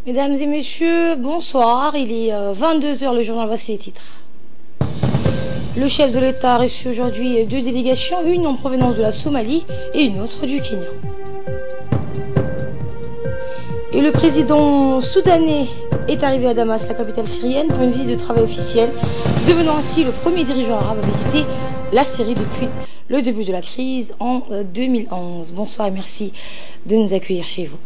Mesdames et messieurs, bonsoir. Il est 22 h, le journal, voici les titres. Le chef de l'État a reçu aujourd'hui deux délégations, une en provenance de la Somalie et une autre du Kenya. Et le président soudanais est arrivé à Damas, la capitale syrienne, pour une visite de travail officielle, devenant ainsi le premier dirigeant arabe à visiter la Syrie depuis le début de la crise en 2011. Bonsoir et merci de nous accueillir chez vous.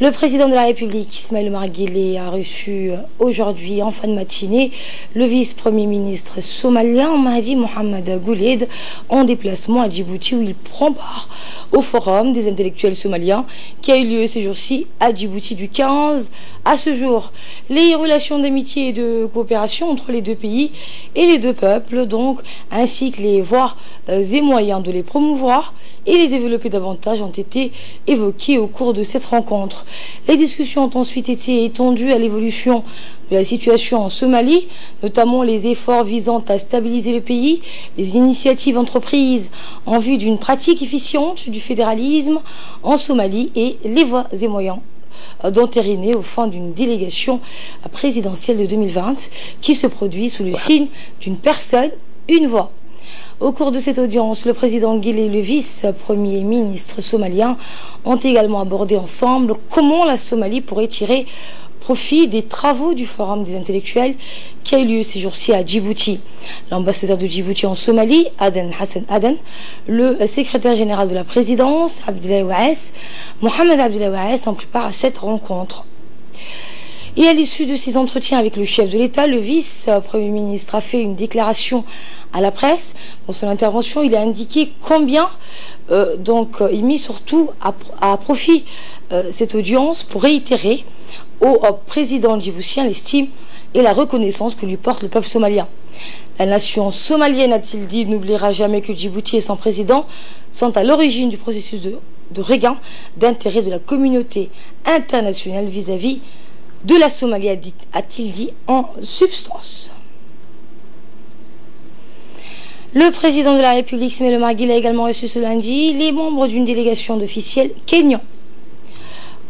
Le président de la République, Ismaïl Omar Guelleh, a reçu aujourd'hui, en fin de matinée, le vice-premier ministre somalien, Mahdi Mohamed Gouleid, en déplacement à Djibouti, où il prend part au forum des intellectuels somaliens qui a eu lieu ces jours-ci à Djibouti du 15 à ce jour. Les relations d'amitié et de coopération entre les deux pays et les deux peuples, donc, ainsi que les voies et moyens de les promouvoir et les développer davantage, ont été évoqués au cours de cette rencontre. Les discussions ont ensuite été étendues à l'évolution de la situation en Somalie, notamment les efforts visant à stabiliser le pays, les initiatives entreprises en vue d'une pratique efficiente du fédéralisme en Somalie et les voies et moyens d'entériner au fin d'une délégation présidentielle de 2020 qui se produit sous le signe d'une personne, une voix. Au cours de cette audience, le président Guelleh et le vice-premier ministre somalien ont également abordé ensemble comment la Somalie pourrait tirer profit des travaux du Forum des intellectuels qui a eu lieu ces jours-ci à Djibouti. L'ambassadeur de Djibouti en Somalie, Aden Hassan Aden, le secrétaire général de la présidence, Abdoulaye Waes, Mohamed Abdoulaye Waes, ont pris part à cette rencontre. Et à l'issue de ces entretiens avec le chef de l'État, le vice-premier ministre a fait une déclaration à la presse. Dans son intervention, il a indiqué combien il mit surtout à profit cette audience pour réitérer au président djiboutien l'estime et la reconnaissance que lui porte le peuple somalien. La nation somalienne, a-t-il dit, n'oubliera jamais que Djibouti et son président sont à l'origine du processus de regain d'intérêt de la communauté internationale vis-à-vis de la Somalie, a-t-il dit en substance. Le président de la République, Ismaïl Omar Guelleh, a également reçu ce lundi les membres d'une délégation d'officiels kenyans.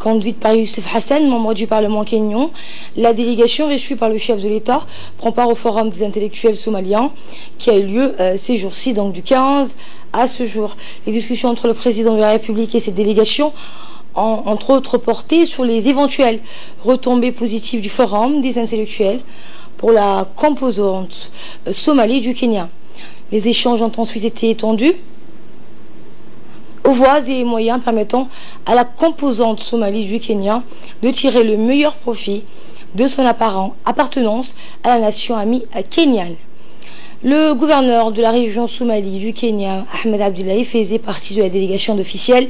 Conduite par Youssouf Hassan, membre du Parlement kényan, la délégation reçue par le chef de l'État prend part au Forum des intellectuels somaliens qui a eu lieu ces jours-ci, donc du 15 à ce jour. Les discussions entre le président de la République et cette délégation ont entre autres porté sur les éventuelles retombées positives du Forum des intellectuels pour la composante somalie du Kenya. Les échanges ont ensuite été étendus aux voies et moyens permettant à la composante somalie du Kenya de tirer le meilleur profit de son appartenance à la nation amie kenyane. Le gouverneur de la région Somalie du Kenya, Ahmed Abdullahi, faisait partie de la délégation d'officiels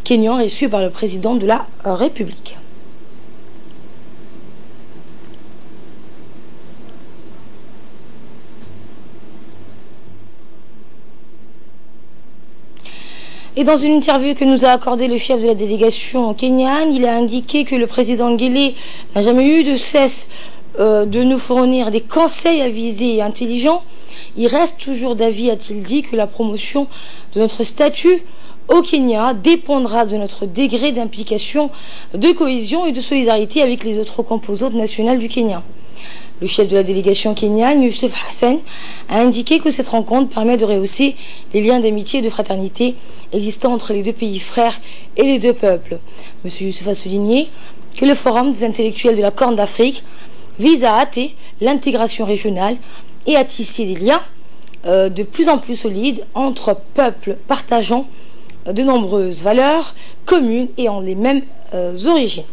kenyans reçus par le président de la République. Et dans une interview que nous a accordée le chef de la délégation kenyane, il a indiqué que le président Guelleh n'a jamais eu de cesse de nous fournir des conseils avisés et intelligents. Il reste toujours d'avis, a-t-il dit, que la promotion de notre statut au Kenya dépendra de notre degré d'implication, de cohésion et de solidarité avec les autres composantes nationales du Kenya. Le chef de la délégation kenyane, Youssouf Hassan, a indiqué que cette rencontre permet de rehausser les liens d'amitié et de fraternité existants entre les deux pays frères et les deux peuples. M. Youssouf a souligné que le Forum des intellectuels de la Corne d'Afrique vise à hâter l'intégration régionale et à tisser des liens de plus en plus solides entre peuples partageant de nombreuses valeurs communes et en les mêmes origines.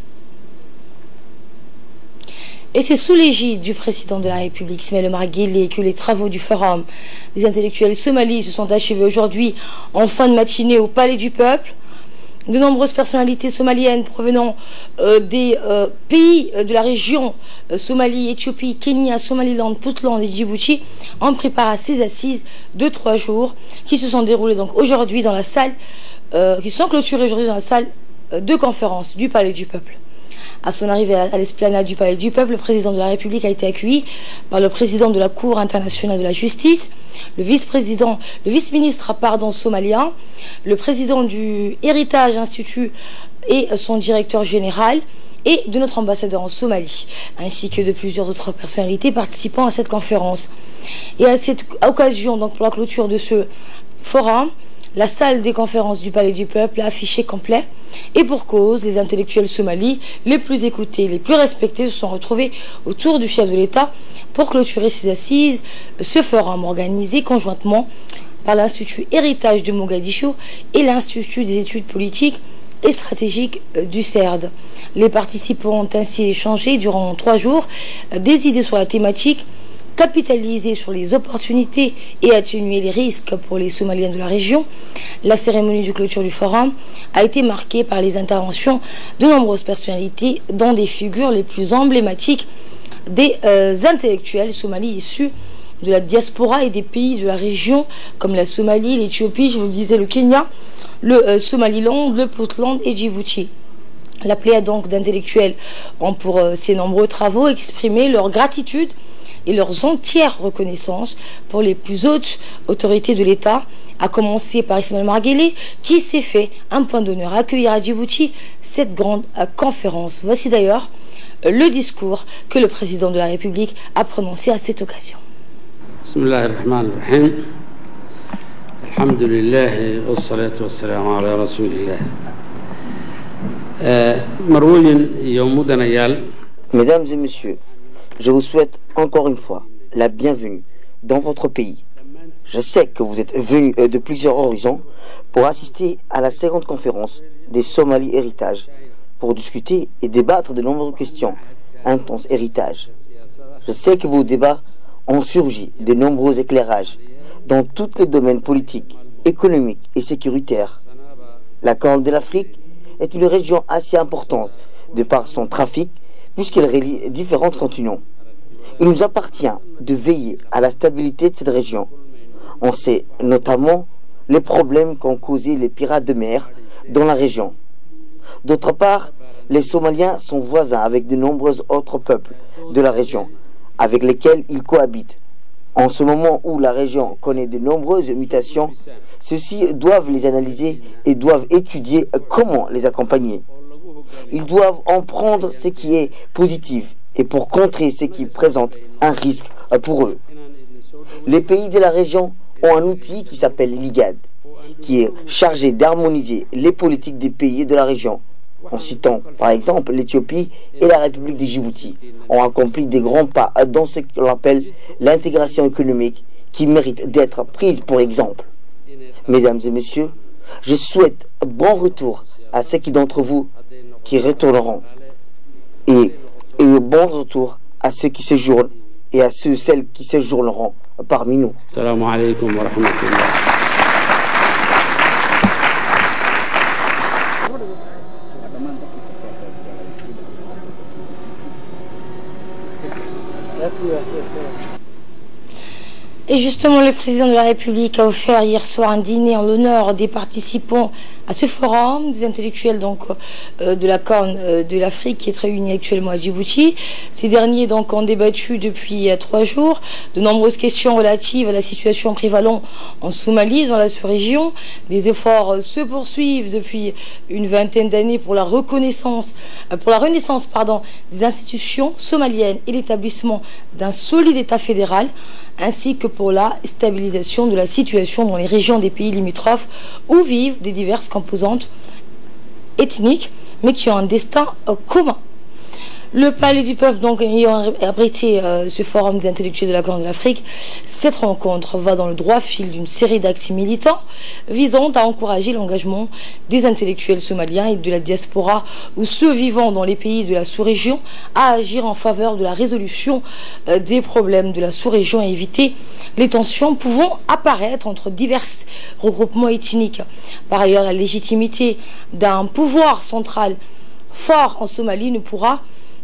Et c'est sous l'égide du président de la République, Ismaïl Omar Guelleh, que les travaux du Forum des intellectuels somalis se sont achevés aujourd'hui en fin de matinée au Palais du Peuple. De nombreuses personnalités somaliennes provenant des pays de la région Somalie, Éthiopie, Kenya, Somaliland, Puntland et Djibouti ont pris part à ces assises de 3 jours qui se sont déroulées donc aujourd'hui dans la salle, qui sont clôturées aujourd'hui dans la salle de conférence du Palais du Peuple. À son arrivée à l'esplanade du Palais du Peuple, le président de la République a été accueilli par le président de la Cour internationale de la justice, le vice-ministre somalien, le président du Héritage Institute et son directeur général, et de notre ambassadeur en Somalie, ainsi que de plusieurs autres personnalités participant à cette conférence. Et à cette occasion, donc pour la clôture de ce forum, la salle des conférences du Palais du Peuple a affiché complet. Et pour cause, les intellectuels somalis les plus écoutés, les plus respectés se sont retrouvés autour du chef de l'État pour clôturer ces assises. Ce forum organisé conjointement par l'Institut Héritage de Mogadiscio et l'Institut des études politiques et stratégiques du CERD. Les participants ont ainsi échangé durant 3 jours des idées sur la thématique, capitaliser sur les opportunités et atténuer les risques pour les Somaliens de la région. La cérémonie de clôture du forum a été marquée par les interventions de nombreuses personnalités, dont des figures les plus emblématiques des intellectuels somalis issus de la diaspora et des pays de la région, comme la Somalie, l'Éthiopie, je vous le disais, le Kenya, le Somaliland, le Puntland et Djibouti. La pléiade donc d'intellectuels ont pour ces nombreux travaux exprimé leur gratitude et leurs entières reconnaissances pour les plus hautes autorités de l'État, à commencer par Ismaël Marguelé, qui s'est fait un point d'honneur à accueillir à Djibouti cette grande conférence. Voici d'ailleurs le discours que le président de la République a prononcé à cette occasion. Bismillahirrahmanirrahim. Alhamdulillah, wassalatu wassalamu ala rasulillah. Mesdames et messieurs, je vous souhaite encore une fois la bienvenue dans votre pays. Je sais que vous êtes venus de plusieurs horizons pour assister à la 50e conférence des Somalis Héritage, pour discuter et débattre de nombreuses questions intenses héritage. Je sais que vos débats ont surgi de nombreux éclairages dans tous les domaines politiques, économiques et sécuritaires. La Corne de l'Afrique est une région assez importante de par son trafic, puisqu'elle relie différents continents. Il nous appartient de veiller à la stabilité de cette région. On sait notamment les problèmes qu'ont causés les pirates de mer dans la région. D'autre part, les Somaliens sont voisins avec de nombreux autres peuples de la région, avec lesquels ils cohabitent. En ce moment où la région connaît de nombreuses mutations, ceux-ci doivent les analyser et doivent étudier comment les accompagner. Ils doivent en prendre ce qui est positif et pour contrer ce qui présente un risque pour eux. Les pays de la région ont un outil qui s'appelle l'IGAD, qui est chargé d'harmoniser les politiques des pays de la région. En citant par exemple l'Éthiopie et la République de Djibouti ont accompli des grands pas dans ce qu'on appelle l'intégration économique qui mérite d'être prise pour exemple. Mesdames et messieurs, je souhaite bon retour à ceux d'entre vous qui retourneront et bon retour à ceux qui séjournent et à celles qui séjourneront parmi nous. Assalamu alaikum wa rahmatullah. Et justement, le président de la République a offert hier soir un dîner en l'honneur des participants à ce forum, des intellectuels donc de la Corne de l'Afrique qui est réunie actuellement à Djibouti. Ces derniers donc ont débattu depuis 3 jours de nombreuses questions relatives à la situation prévalente en Somalie, dans la sous-région. Des efforts se poursuivent depuis une vingtaine d'années pour la renaissance des institutions somaliennes et l'établissement d'un solide État fédéral, ainsi que pour la stabilisation de la situation dans les régions des pays limitrophes où vivent des diverses composantes ethniques, mais qui ont un destin commun. Le Palais du Peuple, donc, ayant abrité ce forum des intellectuels de la Corne de l'Afrique, cette rencontre va dans le droit fil d'une série d'actes militants visant à encourager l'engagement des intellectuels somaliens et de la diaspora ou ceux vivant dans les pays de la sous-région à agir en faveur de la résolution des problèmes de la sous-région et éviter les tensions pouvant apparaître entre divers regroupements ethniques. Par ailleurs, la légitimité d'un pouvoir central fort en Somalie ne pourra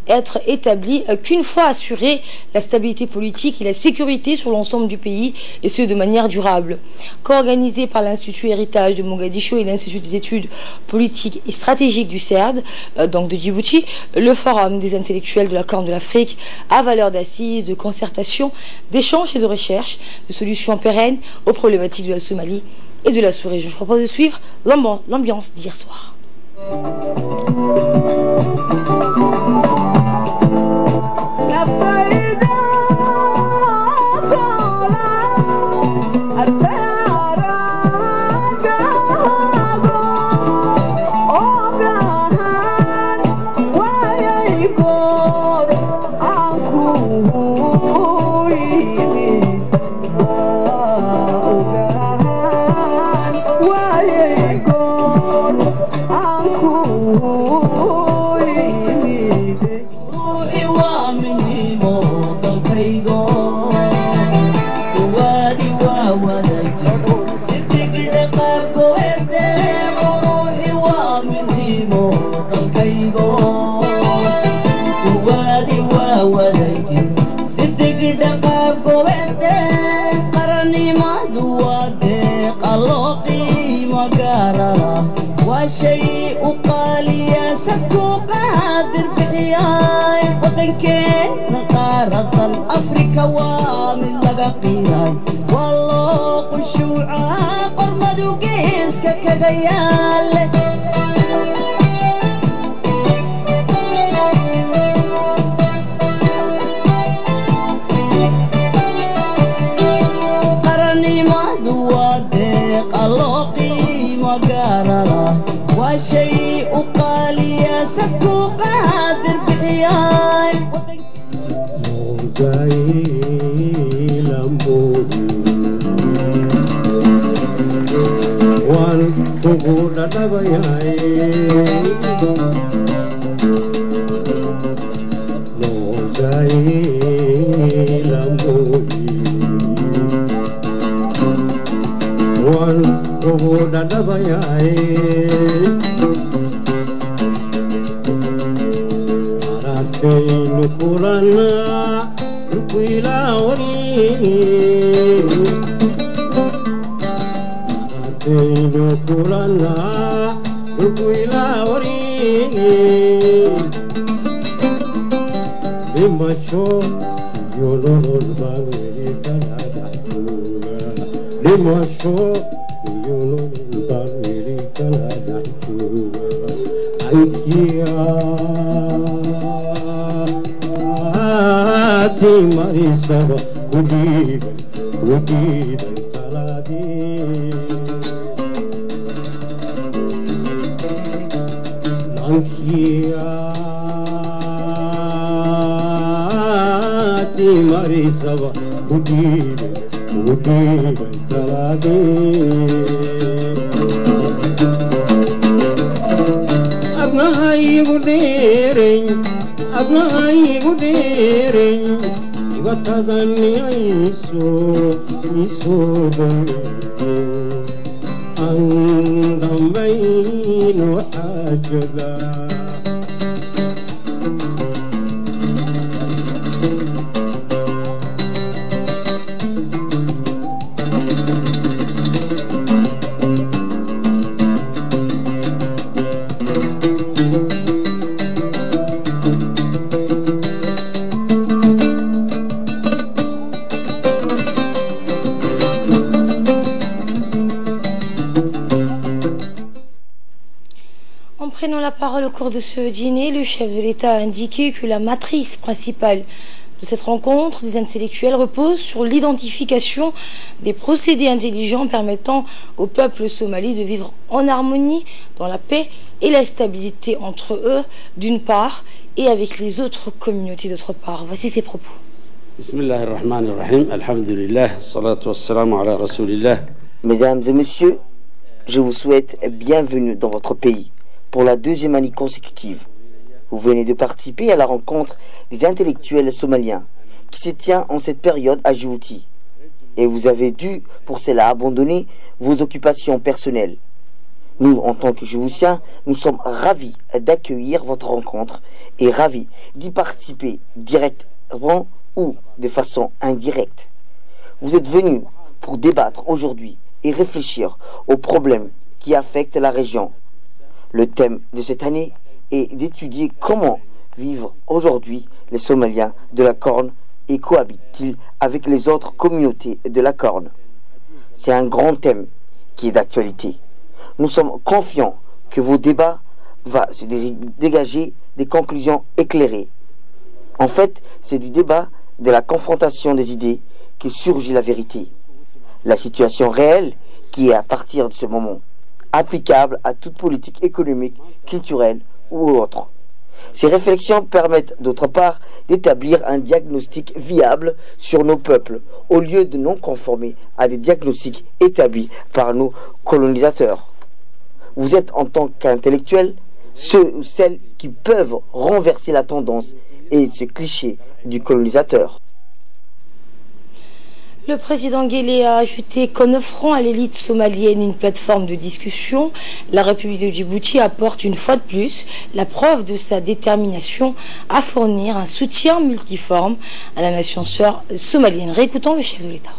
être établi qu'une fois assurée la stabilité politique et la sécurité sur l'ensemble du pays, et ce de manière durable. Co-organisé par l'Institut Héritage de Mogadiscio et l'Institut des études politiques et stratégiques du CERD, donc de Djibouti, le Forum des intellectuels de la Corne de l'Afrique a valeur d'assises, de concertation, d'échange et de recherche de solutions pérennes aux problématiques de la Somalie et de la sous-région. Je propose de suivre l'ambiance d'hier soir. qiray wallo qushuuca qormadu geeska kaga yaale qarannimadu waa deeqa loo qiimo gaarala waa shay u qaaliya sadku qaadir bixiyay wan kugu dhadhabayay loogayilamboyi wan kugu dhadhabayay aragtaynu kulana rukuilawari aragtaynu kulana rukuilawari dhimasho iyo nolol baan weli kala dhaxjooga dhimasho iyo nolol baan weli kala dhaxjooga ankiyaati marisaba kudhiiday talaadii ankiyaati marisaba kudhiiday talaadii adnahaygu dheeray gatadani isooday an dambaynu xaajada En prenant la parole au cours de ce dîner, le chef de l'État a indiqué que la matrice principale de cette rencontre des intellectuels repose sur l'identification des procédés intelligents permettant au peuple somali de vivre en harmonie, dans la paix et la stabilité entre eux d'une part et avec les autres communautés d'autre part. Voici ses propos. Bismillahirrahmanirrahim, alhamdulillah, salatu wassalamu ala rasulillah. Mesdames et messieurs, je vous souhaite bienvenue dans votre pays pour la deuxième année consécutive. Vous venez de participer à la rencontre des intellectuels somaliens qui se tient en cette période à Djibouti. Et vous avez dû pour cela abandonner vos occupations personnelles. Nous, en tant que Djiboutiens, nous sommes ravis d'accueillir votre rencontre et ravis d'y participer directement ou de façon indirecte. Vous êtes venus pour débattre aujourd'hui et réfléchir aux problèmes qui affectent la région. Le thème de cette année est d'étudier comment vivent aujourd'hui les Somaliens de la Corne et cohabitent-ils avec les autres communautés de la Corne. C'est un grand thème qui est d'actualité. Nous sommes confiants que vos débats vont se dégager des conclusions éclairées. En fait, c'est du débat, de la confrontation des idées que surgit la vérité. La situation réelle qui est à partir de ce moment applicable à toute politique économique, culturelle ou autre. Ces réflexions permettent d'autre part d'établir un diagnostic viable sur nos peuples au lieu de non conformer à des diagnostics établis par nos colonisateurs. Vous êtes en tant qu'intellectuels ceux ou celles qui peuvent renverser la tendance et ce cliché du colonisateur. Le président Guelleh a ajouté qu'en offrant à l'élite somalienne une plateforme de discussion, la République de Djibouti apporte une fois de plus la preuve de sa détermination à fournir un soutien multiforme à la nation sœur somalienne. Réécoutons le chef de l'État.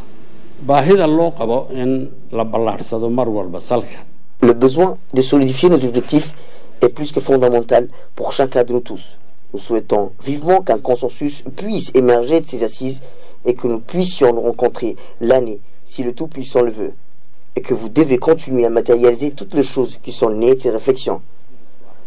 Le besoin de solidifier nos objectifs est plus que fondamental pour chacun de nous tous. Nous souhaitons vivement qu'un consensus puisse émerger de ces assises et que nous puissions nous rencontrer l'année si le Tout-Puissant le veut, et que vous devez continuer à matérialiser toutes les choses qui sont nées de ces réflexions.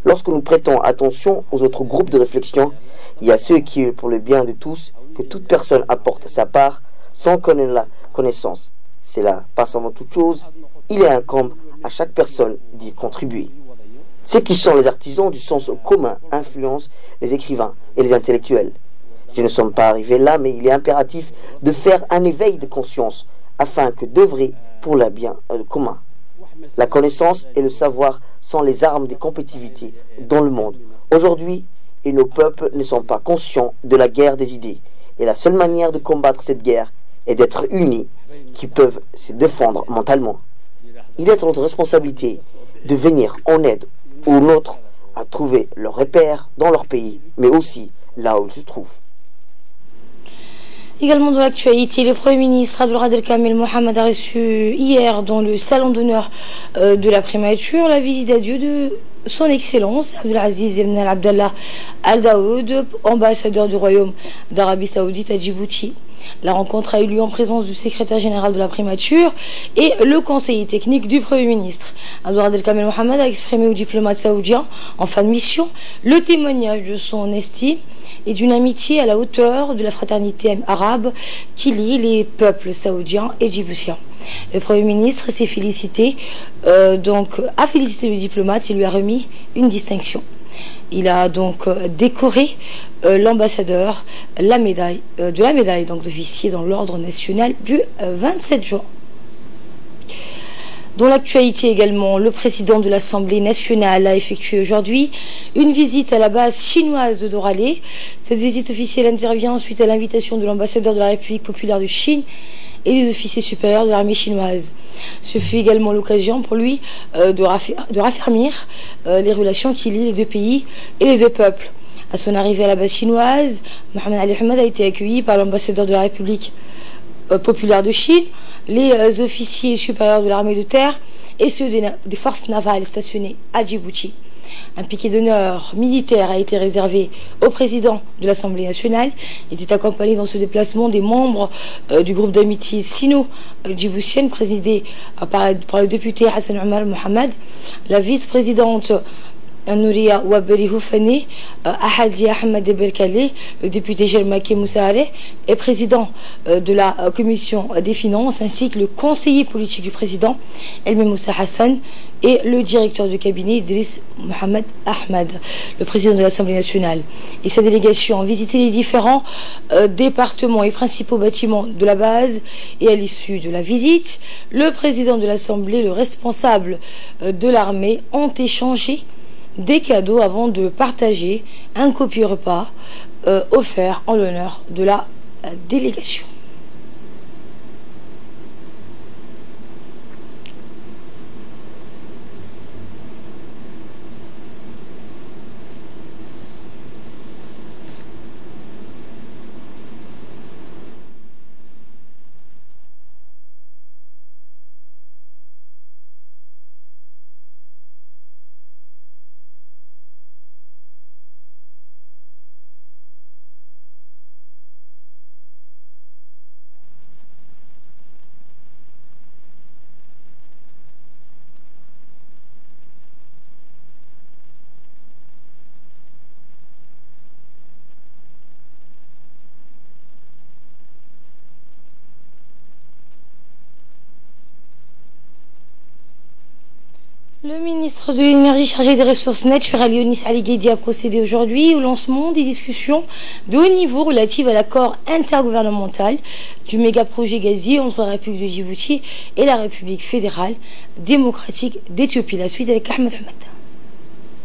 Lorsque nous prêtons attention aux autres groupes de réflexion, il y a ceux qui, pour le bien de tous, que toute personne apporte sa part sans connaître la connaissance. C'est là, passe avant toute chose, il incombe à chaque personne d'y contribuer. Ceux qui sont les artisans du sens commun influencent les écrivains et les intellectuels. Je ne sommes pas arrivés là, mais il est impératif de faire un éveil de conscience afin que d'œuvrer pour le bien commun. La connaissance et le savoir sont les armes de compétitivité dans le monde aujourd'hui, et nos peuples ne sont pas conscients de la guerre des idées. Et la seule manière de combattre cette guerre est d'être unis, qui peuvent se défendre mentalement. Il est notre responsabilité de venir en aide aux nôtres à trouver leurs repères dans leur pays, mais aussi là où ils se trouvent. Également dans l'actualité, le Premier ministre Abdelkader Kamel Mohamed a reçu hier dans le salon d'honneur de la primature la visite d'adieu de son Excellence Abdelaziz Ibn Abdallah Al Daoud, ambassadeur du Royaume d'Arabie Saoudite à Djibouti. La rencontre a eu lieu en présence du secrétaire général de la primature et le conseiller technique du Premier ministre. Abdelkader Kamel Mohamed a exprimé aux diplomates saoudiens en fin de mission le témoignage de son estime et d'une amitié à la hauteur de la fraternité arabe qui lie les peuples saoudiens et djiboutiens. Le Premier ministre s'est félicité, a félicité le diplomate et lui a remis une distinction. Il a donc décoré l'ambassadeur de la médaille d'officier dans l'ordre national du 27 juin. Dans l'actualité également, le président de l'Assemblée nationale a effectué aujourd'hui une visite à la base chinoise de Doralé. Cette visite officielle intervient suite à l'invitation de l'ambassadeur de la République populaire de Chine et des officiers supérieurs de l'armée chinoise. Ce fut également l'occasion pour lui de raffermir les relations qui lient les deux pays et les deux peuples. À son arrivée à la base chinoise, Mohamed Ali Ahmed a été accueilli par l'ambassadeur de la République populaire de Chine, les officiers supérieurs de l'armée de terre et ceux des forces navales stationnées à Djibouti. Un piquet d'honneur militaire a été réservé au président de l'Assemblée nationale. Il était accompagné dans ce déplacement des membres du groupe d'amitié sino-djiboutienne présidé par le député Hassan Omar Mohamed, la vice-présidente Nouria Waberi Houfani, Ahadi Ahmed Berkale, le député Jelmaki Moussare et président de la commission des finances, ainsi que le conseiller politique du président Elmi Moussa Hassan et le directeur du cabinet Idriss Mohamed Ahmed, le président de l'Assemblée nationale. Et sa délégation a visité les différents départements et principaux bâtiments de la base. Et à l'issue de la visite, le président de l'Assemblée et le responsable de l'armée ont échangé des cadeaux avant de partager un copieux repas offert en l'honneur de la délégation. Le ministre de l'énergie chargé des ressources naturelles, Younis Ali Guedi, a procédé aujourd'hui au lancement des discussions de haut niveau relatives à l'accord intergouvernemental du méga-projet gazier entre la République de Djibouti et la République fédérale démocratique d'Éthiopie. La suite avec Ahmed Hamad.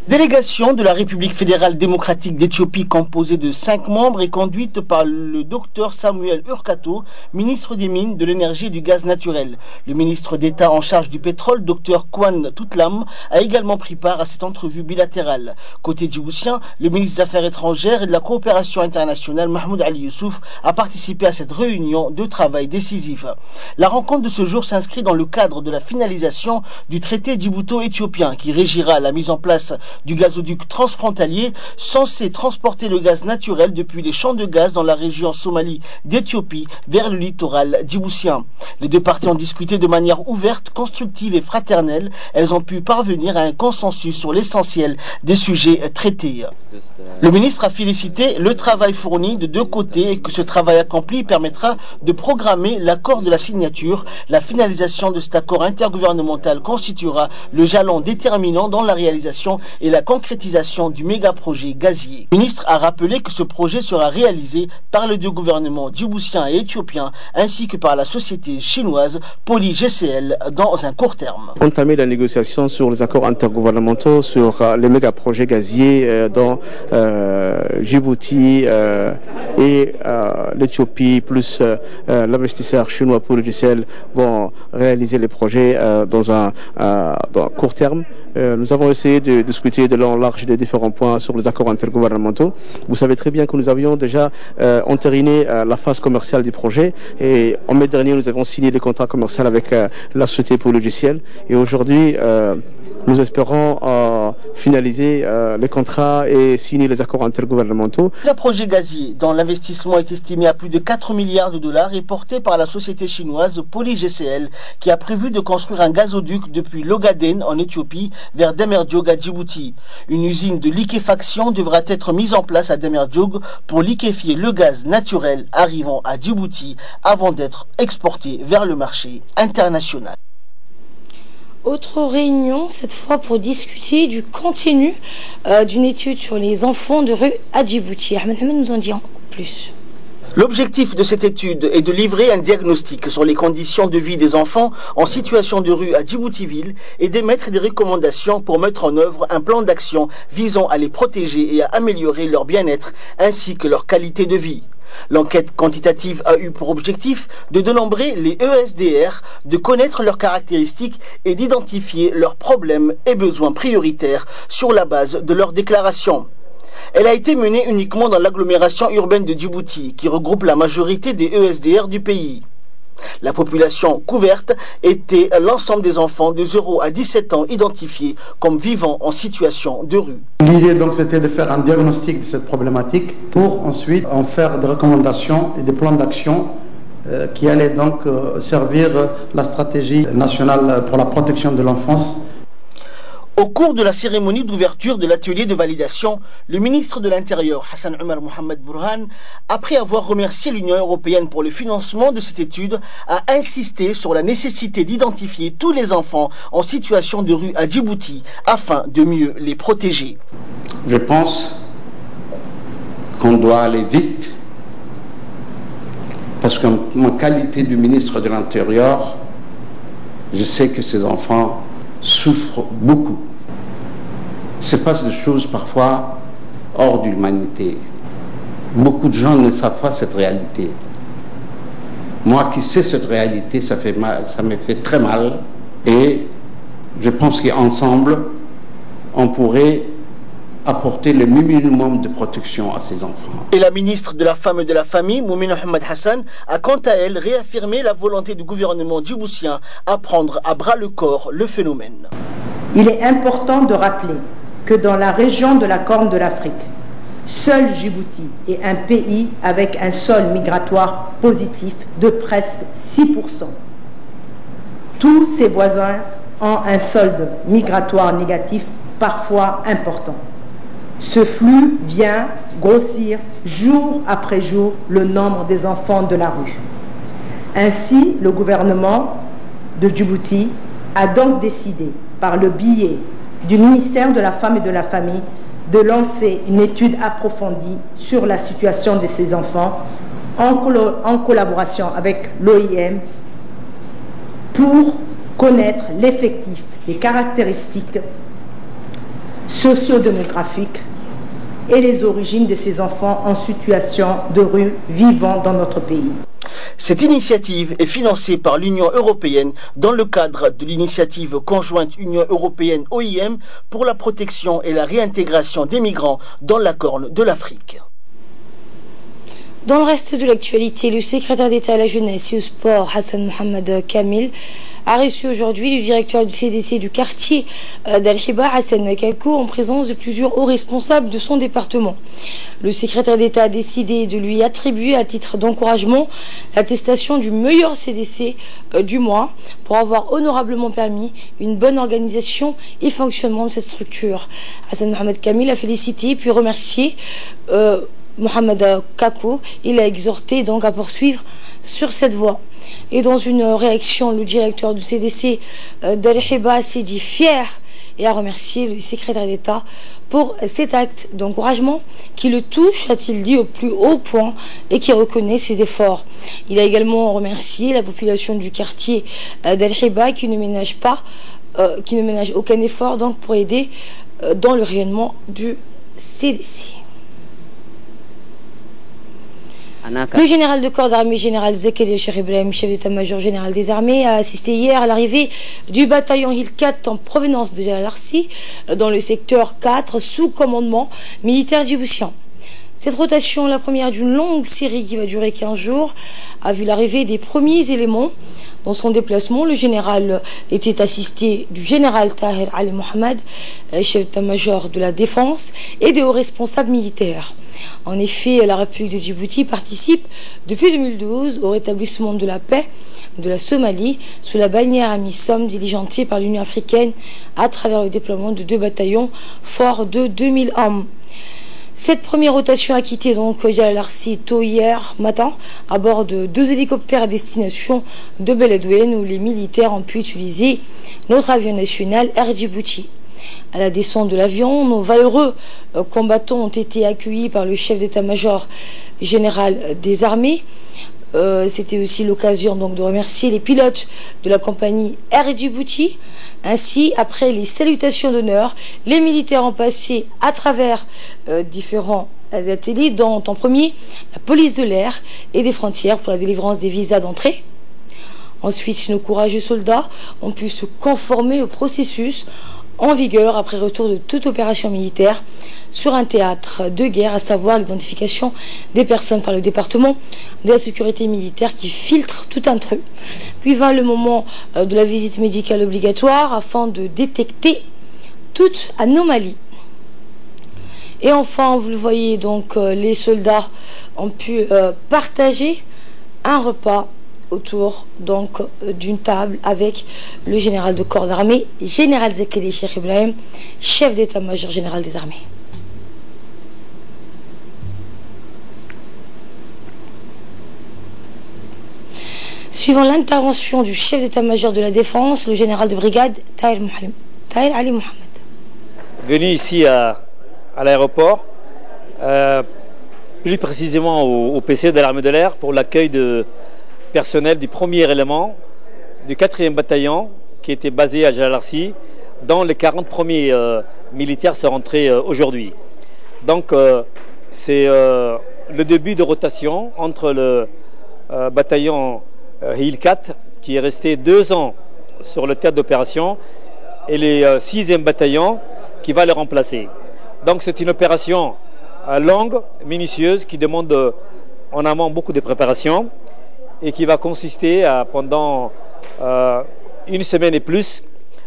Délégation de la République fédérale démocratique d'Éthiopie composée de 5 membres est conduite par le docteur Samuel Urkato, ministre des Mines, de l'Énergie et du Gaz naturel. Le ministre d'État en charge du pétrole, docteur Kwan Toutlam, a également pris part à cette entrevue bilatérale. Côté djiboutien, le ministre des Affaires étrangères et de la coopération internationale, Mahmoud Ali Youssouf, a participé à cette réunion de travail décisif. La rencontre de ce jour s'inscrit dans le cadre de la finalisation du traité djibouto-éthiopien qui régira la mise en place du gazoduc transfrontalier censé transporter le gaz naturel depuis les champs de gaz dans la région Somalie d'Éthiopie vers le littoral djiboutien. Les deux parties ont discuté de manière ouverte, constructive et fraternelle. Elles ont pu parvenir à un consensus sur l'essentiel des sujets traités. Le ministre a félicité le travail fourni de deux côtés et que ce travail accompli permettra de programmer l'accord de la signature. La finalisation de cet accord intergouvernemental constituera le jalon déterminant dans la réalisation et la concrétisation du méga-projet gazier. Le ministre a rappelé que ce projet sera réalisé par les deux gouvernements djiboutien et éthiopien ainsi que par la société chinoise PolyGCL dans un court terme. Entamer la négociation sur les accords intergouvernementaux sur les méga-projets gaziers dans Djibouti et l'Éthiopie plus l'investisseur chinois PolyGCL vont réaliser les projets dans un court terme. Nous avons essayé de discuter de long en large des différents points sur les accords intergouvernementaux. Vous savez très bien que nous avions déjà entériné la phase commerciale du projet et en mai dernier nous avons signé les contrats commerciaux avec la société PolyGCL et aujourd'hui nous espérons finaliser les contrats et signer les accords intergouvernementaux. Le projet gazier, dont l'investissement est estimé à plus de 4 milliards de dollars, est porté par la société chinoise PolyGCL qui a prévu de construire un gazoduc depuis l'Ogaden en Éthiopie vers Demerdjoug à Djibouti. Une usine de liquéfaction devra être mise en place à Demerdjoug pour liquéfier le gaz naturel arrivant à Djibouti avant d'être exporté vers le marché international. Autre réunion, cette fois pour discuter du contenu d'une étude sur les enfants de rue à Djibouti. Ahmed Hamad nous en dit en plus. L'objectif de cette étude est de livrer un diagnostic sur les conditions de vie des enfants en situation de rue à Djibouti-Ville et d'émettre des recommandations pour mettre en œuvre un plan d'action visant à les protéger et à améliorer leur bien-être ainsi que leur qualité de vie. L'enquête quantitative a eu pour objectif de dénombrer les ESDR, de connaître leurs caractéristiques et d'identifier leurs problèmes et besoins prioritaires sur la base de leurs déclarations. Elle a été menée uniquement dans l'agglomération urbaine de Djibouti, qui regroupe la majorité des ESDR du pays. La population couverte était l'ensemble des enfants de 0 à 17 ans identifiés comme vivant en situation de rue. L'idée donc c'était de faire un diagnostic de cette problématique pour ensuite en faire des recommandations et des plans d'action qui allaient donc servir la stratégie nationale pour la protection de l'enfance. Au cours de la cérémonie d'ouverture de l'atelier de validation, le ministre de l'Intérieur, Hassan Omar Mohamed Burhan, après avoir remercié l'Union européenne pour le financement de cette étude, a insisté sur la nécessité d'identifier tous les enfants en situation de rue à Djibouti afin de mieux les protéger. Je pense qu'on doit aller vite parce qu'en qualité de ministre de l'Intérieur, je sais que ces enfants souffrent beaucoup. Se passe des choses parfois hors de l'humanité. Beaucoup de gens ne savent pas cette réalité. Moi qui sais cette réalité, ça me fait très mal. Et je pense qu'ensemble, on pourrait apporter le minimum de protection à ces enfants. Et la ministre de la Femme et de la Famille, Moumine Ahmed Hassan, a quant à elle réaffirmé la volonté du gouvernement djiboutien à prendre à bras le corps le phénomène. Il est important de rappeler que dans la région de la Corne de l'Afrique, seul Djibouti est un pays avec un solde migratoire positif de presque 6%. Tous ses voisins ont un solde migratoire négatif parfois important. Ce flux vient grossir jour après jour le nombre des enfants de la rue. Ainsi, le gouvernement de Djibouti a donc décidé, par le biais du ministère de la Femme et de la Famille, de lancer une étude approfondie sur la situation de ces enfants en collaboration avec l'OIM pour connaître l'effectif, les caractéristiques socio-démographiques et les origines de ces enfants en situation de rue vivant dans notre pays. Cette initiative est financée par l'Union européenne dans le cadre de l'initiative conjointe Union européenne-OIM pour la protection et la réintégration des migrants dans la Corne de l'Afrique. Dans le reste de l'actualité, le secrétaire d'État à la jeunesse et au sport, Hassan Mohamed Kamil, a reçu aujourd'hui le directeur du CDC du quartier d'Al-Hiba, Hassan Kakou, en présence de plusieurs hauts responsables de son département. Le secrétaire d'État a décidé de lui attribuer à titre d'encouragement l'attestation du meilleur CDC du mois pour avoir honorablement permis une bonne organisation et fonctionnement de cette structure. Hassan Mohamed Kamil a félicité puis remercié Mohamed Kakou. Il a exhorté donc à poursuivre sur cette voie. Et dans une réaction, le directeur du CDC d'Al-Hiba s'est dit fier et a remercié le secrétaire d'État pour cet acte d'encouragement qui le touche, a-t-il dit, au plus haut point et qui reconnaît ses efforts. Il a également remercié la population du quartier d'Al-Hiba qui ne ménage aucun effort donc pour aider dans le rayonnement du CDC. Le général de corps d'armée, général Zakaria Cheikh Ibrahim, chef d'état-major général des armées, a assisté hier à l'arrivée du bataillon Hill 4 en provenance de Jalal Arsi dans le secteur 4 sous commandement militaire djiboutien. Cette rotation, la première d'une longue série qui va durer 15 jours, a vu l'arrivée des premiers éléments. Dans son déplacement, le général était assisté du général Tahir Ali Mohamed, chef d'état-major de la défense, et des hauts responsables militaires. En effet, la République de Djibouti participe depuis 2012 au rétablissement de la paix de la Somalie sous la bannière AMISOM diligentée par l'Union africaine à travers le déploiement de 2 bataillons forts de 2000 hommes. Cette première rotation a quitté donc Jalal Arsi tôt hier matin à bord de 2 hélicoptères à destination de Beledweyne où les militaires ont pu utiliser notre avion national Air Djibouti. À la descente de l'avion, nos valeureux combattants ont été accueillis par le chef d'état-major général des armées. C'était aussi l'occasion donc de remercier les pilotes de la compagnie Air Djibouti. Ainsi, après les salutations d'honneur, les militaires ont passé à travers différents ateliers, dont en premier la police de l'air et des frontières pour la délivrance des visas d'entrée. Ensuite, nos courageux soldats ont pu se conformer au processus en vigueur après retour de toute opération militaire sur un théâtre de guerre, à savoir l'identification des personnes par le département de la sécurité militaire qui filtre tout intrus. Puis vint le moment de la visite médicale obligatoire afin de détecter toute anomalie. Et enfin, vous le voyez, donc les soldats ont pu partager un repas autour donc d'une table avec le général de corps d'armée, général Zakaria Cheikh Ibrahim, chef d'état-major général des armées. Suivant l'intervention du chef d'état-major de la défense, le général de brigade Tahir Ali Mohamed. Venu ici à l'aéroport, plus précisément au PC de l'armée de l'air pour l'accueil de personnel du premier élément du 4e bataillon qui était basé à Jalal Arsi, dont les 40 premiers militaires sont rentrés aujourd'hui. Donc c'est le début de rotation entre le bataillon Hill 4 qui est resté 2 ans sur le théâtre d'opération et les 6e bataillon qui va le remplacer. Donc c'est une opération longue, minutieuse, qui demande en amont beaucoup de préparation et qui va consister à, pendant 1 semaine et plus,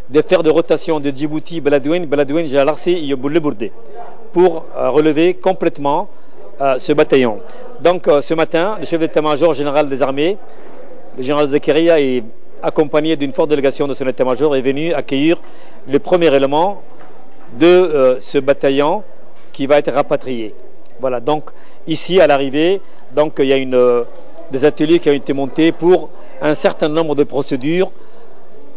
de faire des rotations de Djibouti, Beledweyne, Jalal Arsi et Boulebourdé pour relever complètement ce bataillon. Donc ce matin, le chef d'état-major général des armées, le général Zakaria, est accompagné d'une forte délégation de son état-major, est venu accueillir le premier élément de ce bataillon qui va être rapatrié. Voilà, donc ici à l'arrivée, donc il y a des ateliers qui ont été montés pour un certain nombre de procédures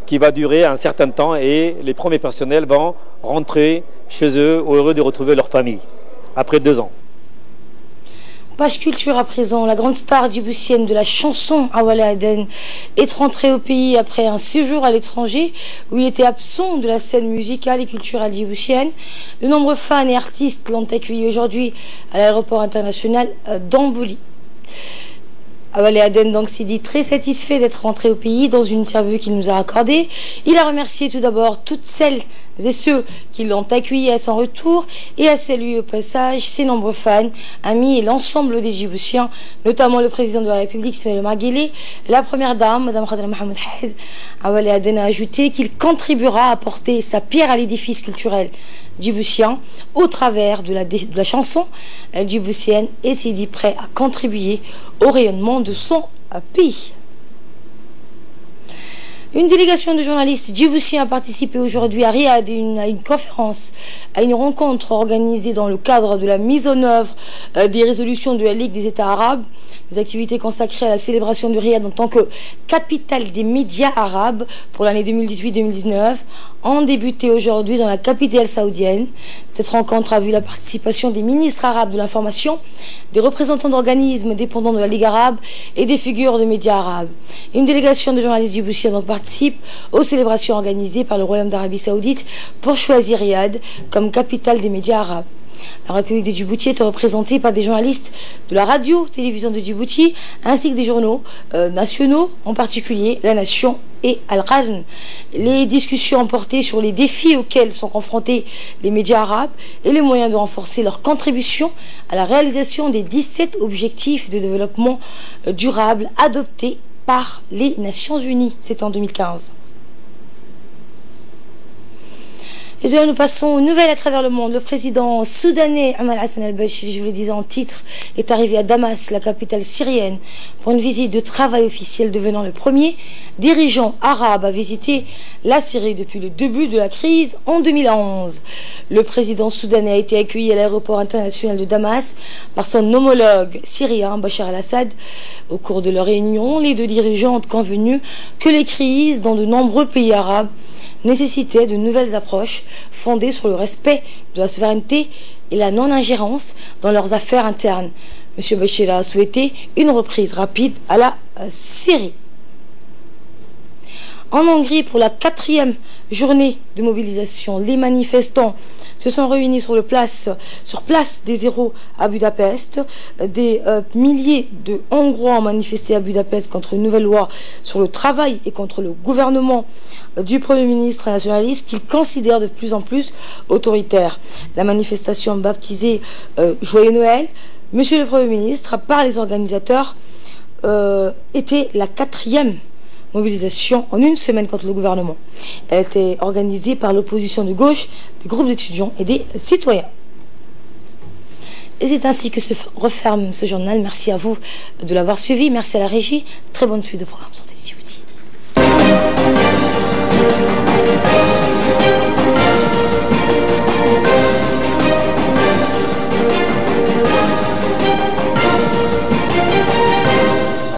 qui va durer un certain temps et les premiers personnels vont rentrer chez eux heureux de retrouver leur famille après 2 ans. Page culture à présent, la grande star djiboutienne de la chanson Awale Aden est rentrée au pays après un séjour à l'étranger où il était absent de la scène musicale et culturelle djiboutienne. De nombreux fans et artistes l'ont accueilli aujourd'hui à l'aéroport international d'Amboli. Awale Aden donc s'est dit très satisfait d'être rentré au pays. Dans une interview qu'il nous a accordée, il a remercié tout d'abord toutes celles et ceux qui l'ont accueilli à son retour et à saluer au passage ses nombreux fans, amis et l'ensemble des Djiboutiens, notamment le président de la République, Ismaël Omar Guelleh, la première dame, Madame Khadra Mohamed Haid. Awale Aden a ajouté qu'il contribuera à apporter sa pierre à l'édifice culturel djiboutien au travers de la chanson djiboutienne et s'est dit prêt à contribuer au rayonnement de son pays. Une délégation de journalistes djiboutiens a participé aujourd'hui à Riyad à une conférence, à une rencontre organisée dans le cadre de la mise en œuvre des résolutions de la Ligue des États arabes. Les activités consacrées à la célébration de Riyad en tant que capitale des médias arabes pour l'année 2018-2019 ont débuté aujourd'hui dans la capitale saoudienne. Cette rencontre a vu la participation des ministres arabes de l'information, des représentants d'organismes dépendants de la Ligue arabe et des figures de médias arabes. Une délégation de journalistes djiboutiens donc participe aux célébrations organisées par le Royaume d'Arabie Saoudite pour choisir Riyad comme capitale des médias arabes. La République de Djibouti est représentée par des journalistes de la radio-télévision de Djibouti ainsi que des journaux nationaux, en particulier La Nation et Al-Qarn. Les discussions ont porté sur les défis auxquels sont confrontés les médias arabes et les moyens de renforcer leur contribution à la réalisation des 17 objectifs de développement durable adoptés par les Nations Unies. C'est en 2015. Et de là, nous passons aux nouvelles à travers le monde. Le président soudanais Omar Hassan al-Bashir, je vous le disais en titre, est arrivé à Damas, la capitale syrienne, pour une visite de travail officielle, devenant le premier dirigeant arabe à visiter la Syrie depuis le début de la crise en 2011. Le président soudanais a été accueilli à l'aéroport international de Damas par son homologue syrien Bachar al-Assad. Au cours de leur réunion, les deux dirigeants ont convenu que les crises dans de nombreux pays arabes nécessitait de nouvelles approches fondées sur le respect de la souveraineté et la non-ingérence dans leurs affaires internes. M. Bachir a souhaité une reprise rapide à la Syrie. En Hongrie, pour la 4e journée de mobilisation, les manifestants se sont réunis sur place des Héros à Budapest. Des milliers de Hongrois ont manifesté à Budapest contre une nouvelle loi sur le travail et contre le gouvernement du Premier ministre nationaliste qu'ils considèrent de plus en plus autoritaire. La manifestation baptisée Joyeux Noël, Monsieur le Premier ministre, par les organisateurs, était la 4e mobilisation en une semaine contre le gouvernement. Elle était organisée par l'opposition de gauche, des groupes d'étudiants et des citoyens. Et c'est ainsi que se referme ce journal. Merci à vous de l'avoir suivi. Merci à la régie. Très bonne suite de programme sur Télé Djibouti.